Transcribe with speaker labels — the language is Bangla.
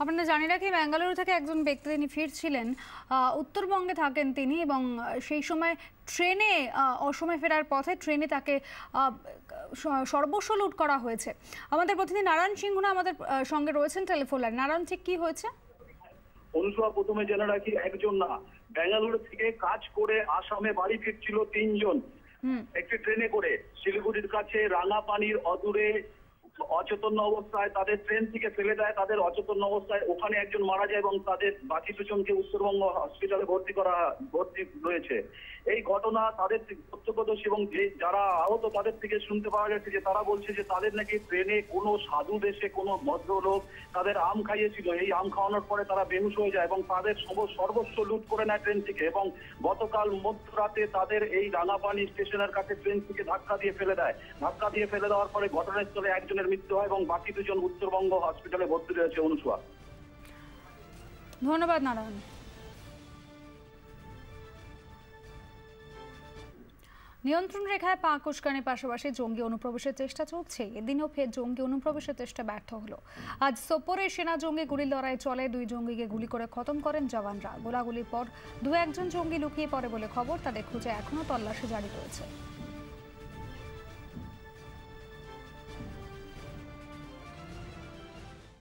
Speaker 1: আপনারা জানি রাখি বেঙ্গালুরু থেকে একজন ব্যক্তি তিনি ফিরছিলেন, উত্তরবঙ্গে থাকেন তিনি, এবং সেই সময় ট্রেনে অসময়ে ফেরার পথে ট্রেনে তাকে সর্বস্ব লুট করা হয়েছে। আমাদের প্রতিনিধি নারায়ণ সিংহনা আমাদের সঙ্গে রয়েছেন টেলিফোন লাইনে। নারায়ণ, ঠিক কি হয়েছে?
Speaker 2: অনুসভা, প্রথমে জেনে রাখি একজন না, বেঙ্গালুরু থেকে কাজ করে আসামে বাড়ি ফিরছিল তিনজন একটি ট্রেনে করে। শিলিগুড়ির কাছে রাঙাপানির অদূরে অচেতন অবস্থায় তাদের ট্রেন থেকে ফেলে দেয়। তাদের অচেতন অবস্থায় ওখানে একজন মারা যায় এবং তাদের বাকি দুজনকে উত্তরবঙ্গ হসপিটালে ভর্তি রয়েছে। এই ঘটনা তাদের প্রত্যক্ষদর্শী এবং যারা আহত তাদের থেকে শুনতে পাওয়া যাচ্ছে যে তারা বলছে যে তাদের নাকি ট্রেনে কোনো সাধু দেশে কোনো ভদ্রলোক তাদের আম খাইয়েছিল। এই আম খাওয়ানোর পরে তারা বেহুশ হয়ে যায় এবং তাদের সর্বস্ব লুট করে নেয় ট্রেন থেকে। এবং গতকাল মধ্যরাতে তাদের এই রাঙাপানি স্টেশনের কাছে ট্রেন থেকে ধাক্কা দিয়ে ফেলে দেয়। ধাক্কা দিয়ে ফেলে দেওয়ার পরে ঘটনাস্থলে একজনের মৃত্যু হয় এবং বাকি দুজন উত্তরবঙ্গ হসপিটালে ভর্তি রয়েছে। অনুসভা,
Speaker 1: ধন্যবাদ নারায়ণ। নিয়ন্ত্রণ রেখায় পাক উস্কানির পাশাপাশি জঙ্গি অনুপ্রবেশের চেষ্টা চলছে। এদিনও ফের জঙ্গি অনুপ্রবেশের চেষ্টা ব্যর্থ হলো। আজ সোপোরে সেনা জঙ্গি গুলির লড়াই চলে। 2 জঙ্গিকে গুলি করে খতম করেন জওয়ানরা। গোলাগুলির পর 2-1 জন জঙ্গি লুকিয়ে পড়ে বলে খবর। তাদের খুঁজে এখনো তল্লাশি জারি রয়েছে।